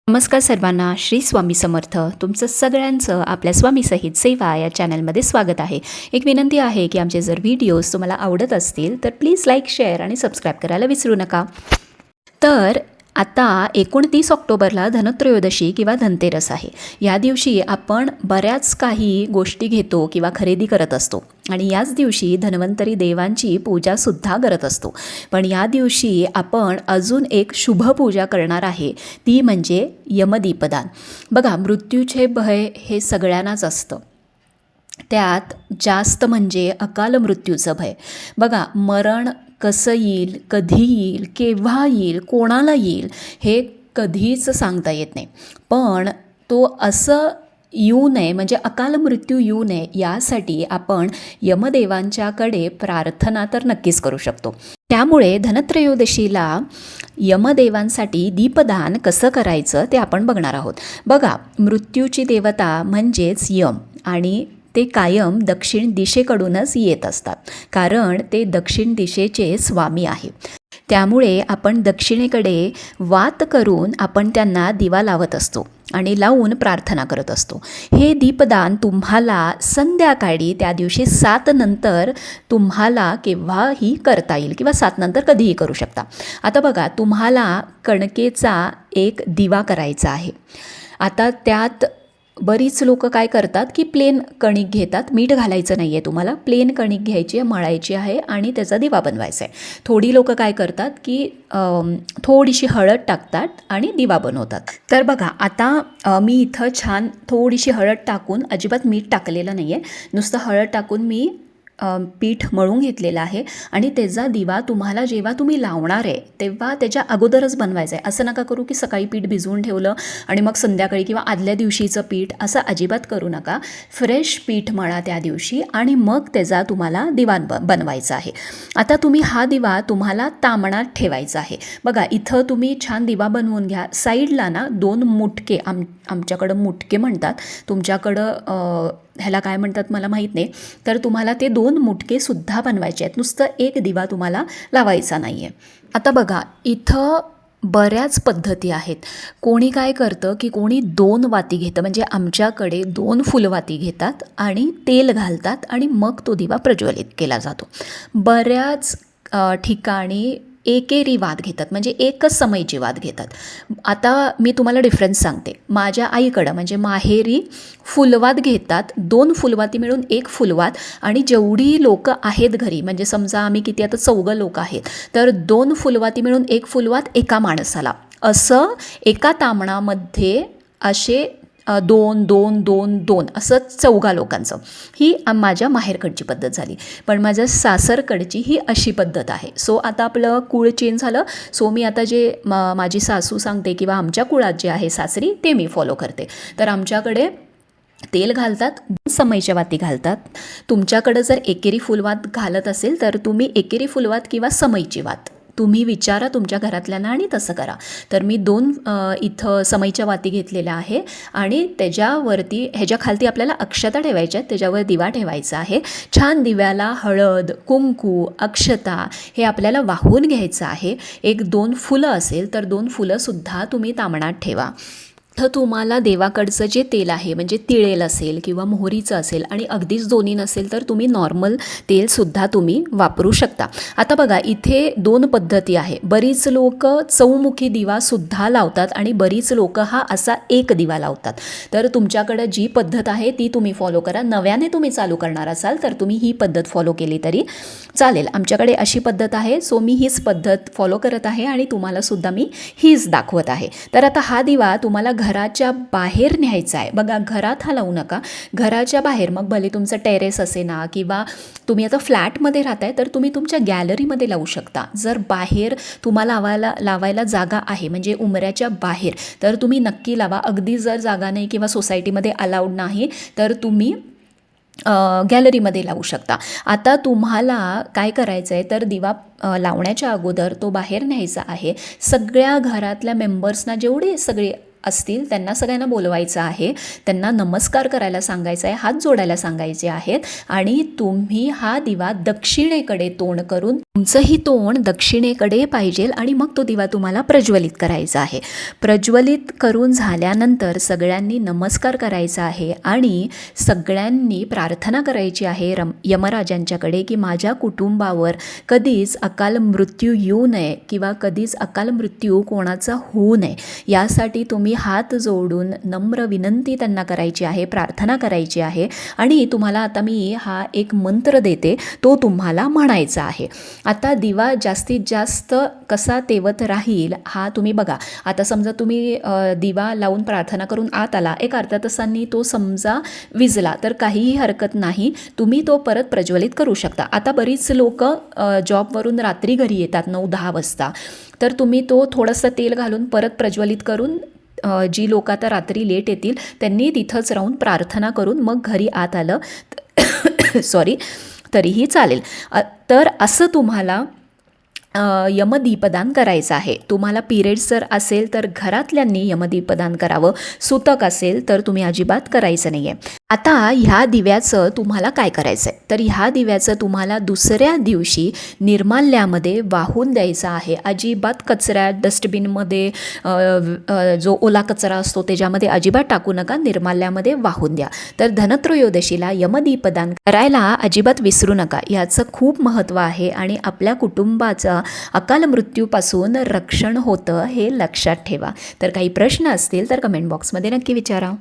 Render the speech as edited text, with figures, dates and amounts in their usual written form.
नमस्कार सर्वांना, श्री स्वामी समर्थ. तुमचं सगळ्यांचं आपल्या स्वामी सहित सेवा या चॅनलमध्ये स्वागत आहे. एक विनंती आहे की आमचे जर व्हिडिओज तुम्हाला आवडत असतील तर प्लीज लाईक, शेअर आणि सबस्क्राईब करायला विसरू नका. तर आता 29 ऑक्टोबरला धनत्रयोदशी किंवा धनतेरस आहे. या दिवशी आपण बऱ्याच काही गोष्टी घेतो किंवा खरेदी करत असतो आणि याच दिवशी धन्वंतरी देवांची पूजासुद्धा करत असतो. पण या दिवशी आपण अजून एक शुभ पूजा करणार आहे, ती म्हणजे यमदीपदान. बघा, मृत्यूचे भय हे सगळ्यांनाच असतं. त्यात जास्त म्हणजे अकाल मृत्यूचं भय. बघा, मरण कसं येईल, कधी येईल, केव्हा येईल, कोणाला येईल हे कधीच सांगता येत नाही. पण तो असं येऊ नये, म्हणजे अकाल मृत्यू येऊ नये यासाठी आपण यमदेवांच्याकडे प्रार्थना तर नक्कीच करू शकतो. त्यामुळे धनत्रयोदशीला यमदेवांसाठी दीपदान कसं करायचं ते आपण बघणार आहोत. बघा, मृत्यूची देवता म्हणजेच यम आणि ते कायम दक्षिण दिशेकडूनच येत असतात, कारण ते दक्षिण दिशेचे स्वामी आहे. त्यामुळे आपण दक्षिणेकडे वात करून आपण त्यांना दिवा लावत असतो आणि लावून प्रार्थना करत असतो. हे दीपदान तुम्हाला संध्याकाळी त्या दिवशी 7 नंतर तुम्हाला केव्हाही करता येईल किंवा 7 नंतर कधीही करू शकता. आता बघा, तुम्हाला कणकेचा एक दिवा करायचा आहे. आता त्यात बरीच लोक काय करतात की प्लेन कणिक घेतात. मीठ घालायचं नाही आहे तुम्हाला, प्लेन कणिक घ्यायची आहे, मळायची आहे आणि त्याचा दिवा बनवायचा आहे. थोडी लोक काय करतात की थोडीशी हळद टाकतात आणि दिवा बनवतात. तर बघा, आता मी इथं छान थोडीशी हळद टाकून, अजिबात मीठ टाकलेलं नाही आहे, नुसतं हळद टाकून मी पीठ मळून घेतलेलं आहे आणि त्याचा दिवा तुम्हाला जेव्हा तुम्ही लावणार आहे तेव्हा त्याच्या अगोदरच बनवायचं आहे. असं नका करू की सकाळी पीठ भिजवून ठेवलं आणि मग संध्याकाळी किंवा आदल्या दिवशीचं पीठ, असं अजिबात करू नका. फ्रेश पीठ मळा त्या दिवशी आणि मग त्याचा तुम्हाला दिवा बनवायचा आहे. आता तुम्ही हा दिवा तुम्हाला तामणात ठेवायचा आहे. बघा, इथं तुम्ही छान दिवा बनवून घ्या. साईडला ना 2 मुटके, आमच्याकडं मुटके म्हणतात, तुमच्याकडं ह्याला काय म्हणतात मला माहीत नाही. तर तुम्हाला ते 2 मुटकेसुद्धा बनवायचे आहेत, नुसतं एक दिवा तुम्हाला लावायचा नाही आहे. आता बघा, इथं बऱ्याच पद्धती आहेत. कोणी काय करतं की कोणी 2 वाती घेतं, म्हणजे आमच्याकडे 2 फुलवाती घेतात आणि तेल घालतात आणि मग तो दिवा प्रज्वलित केला जातो. बऱ्याच ठिकाणी एकेरी वात घेतात, म्हणजे एकच समयची वात घेतात. आता मी तुम्हाला डिफरन्स सांगते. माझ्या आईकडं म्हणजे माहेरी फुलवात घेतात, 2 फुलवाती मिळून 1 फुलवात, आणि जेवढी लोक आहेत घरी, म्हणजे समजा आम्ही किती आता 4 लोक आहेत, तर 2 फुलवाती मिळून 1 फुलवात एका माणसाला, असं एका तामणामध्ये असे 2 2 2 2 असं 4 लोकांचं. ही माझ्या माहेरकडची पद्धत झाली. पण माझ्या सासरकडची ही अशी पद्धत आहे. सो आता आपलं कुळ चेंज झालं. सो मी आता जे माझी सासू सांगते किंवा आमच्या कुळात जे आहे सासरी, ते मी फॉलो करते. तर आमच्याकडे तेल घालतात, 2 समईच्या वाती घालतात. तुमच्याकडं जर एकेरी फुलवात घालत असेल तर तुम्ही एकेरी फुलवात किंवा समईची वात तुम्ही विचारा तुमच्या घरातल्यांना आणि तसं करा. तर मी 2 इथं समईच्या वाती घेतलेल्या आहे आणि त्याच्यावरती, ह्याच्या खालती आपल्याला अक्षता ठेवायच्या आहेत, त्याच्यावर दिवा ठेवायचा आहे. छान दिव्याला हळद, कुंकू, अक्षता हे आपल्याला वाहून घ्यायचं आहे. 1-2 फुलं असेल तर 2 फुलंसुद्धा तुम्ही तामणात ठेवा. तर तुम्हाला देवाकडचं जे तेल आहे, म्हणजे तिळेल असेल किंवा मोहरीचं असेल, आणि अगदीच दोन्ही नसेल तर तुम्ही नॉर्मल तेलसुद्धा तुम्ही वापरू शकता. आता बघा, इथे 2 पद्धती आहे. बरीच लोक चौमुखी दिवासुद्धा लावतात आणि बरीच लोक हा असा एक दिवा लावतात. तर तुमच्याकडं जी पद्धत आहे ती तुम्ही फॉलो करा. नव्याने तुम्ही चालू करणार असाल तर तुम्ही ही पद्धत फॉलो केली तरी चालेल. आमच्याकडे अशी पद्धत आहे, सो मी हीच पद्धत फॉलो करत आहे आणि तुम्हालासुद्धा मी हीच दाखवत आहे. तर आता हा दिवा तुम्हाला घराच्या बाहेर न्यायचा आहे. बघा, घरात हा लावू नका, घराच्या बाहेर. मग भले तुमचं टेरेस असे ना, किंवा तुम्ही आता फ्लॅटमध्ये राहताय तर तुम्ही तुमच्या गॅलरीमध्ये लावू शकता. जर बाहेर तुम्हाला लावायला जागा आहे, म्हणजे उंबऱ्याच्या बाहेर, तर तुम्ही नक्की लावा. अगदी जर जागा नाही किंवा सोसायटीमध्ये अलाउड नाही तर तुम्ही गॅलरीमध्ये लावू शकता. आता तुम्हाला काय करायचं आहे, तर दिवा लावण्याच्या अगोदर तो बाहेर न्यायचा आहे. सगळ्या घरातल्या मेंबर्सना, जेवढे सगळे असतील त्यांना सगळ्यांना बोलवायचं आहे, त्यांना नमस्कार करायला सांगायचं आहे, हात जोडायला सांगायचे आहेत आणि तुम्ही हा दिवा दक्षिणेकडे तोंड करून तुमचंही तोंड दक्षिणेकडे पाहिजे आणि मग तो दिवा तुम्हाला प्रज्वलित करायचा आहे. प्रज्वलित करून झाल्यानंतर सगळ्यांनी नमस्कार करायचा आहे आणि सगळ्यांनी प्रार्थना करायची आहे यमराजांच्याकडे की माझ्या कुटुंबावर कधीच अकाल मृत्यू येऊ नये किंवा कधीच अकाल मृत्यू कोणाचा होऊ नये, यासाठी तुम्ही हात जोडून नम्र विनंती त्यांना करायची आहे, प्रार्थना करायची आहे. आणि तुम्हाला आता मी हा एक मंत्र देते, तो तुम्हाला म्हणायचा आहे. आता दिवा जास्तीत जास्त कसा तेवत राहील हा तुम्ही बघा. आता समजा तुम्ही दिवा लावून प्रार्थना करून आत आला, एक अर्ध्या तासांनी तो समजा विजला तर काहीही हरकत नाही, तुम्ही तो परत प्रज्वलित करू शकता. आता बरीच लोक जॉबवरून रात्री घरी येतात 9-10 वाजता, तर तुम्ही तो थोडंसं तेल घालून परत प्रज्वलित करून जी लोक आता रात्री लेट येतील त्यांनी तिथंच राहून प्रार्थना करून मग घरी आत आलं सॉरी तरीही चालेल. तर असं तुम्हाला यमदीपदान करायचं आहे. तुम्हाला पिरियड्स जर असेल तर घरातल्यांनी यमदीपदान करावं, सुतक असेल तर तुम्ही अजिबात करायचं नाही आहे. आता ह्या दिव्याचं तुम्हाला काय करायचं आहे, तर ह्या दिव्याचं तुम्हाला दुसऱ्या दिवशी निर्माल्यामध्ये वाहून द्यायचं आहे. अजिबात कचऱ्यात डस्टबिनमध्ये जो ओला कचरा असतो त्याच्यामध्ये अजिबात टाकू नका, निर्माल्यामध्ये वाहून द्या. तर धनत्रयोदशीला यमदीपदान करायला अजिबात विसरू नका, याचं खूप महत्त्व आहे आणि आपल्या कुटुंबाचं अकाल मृत्यूपासून रक्षण होतं हे लक्षात ठेवा. तर काही प्रश्न असतील तर कमेंट बॉक्समध्ये नक्की विचारा.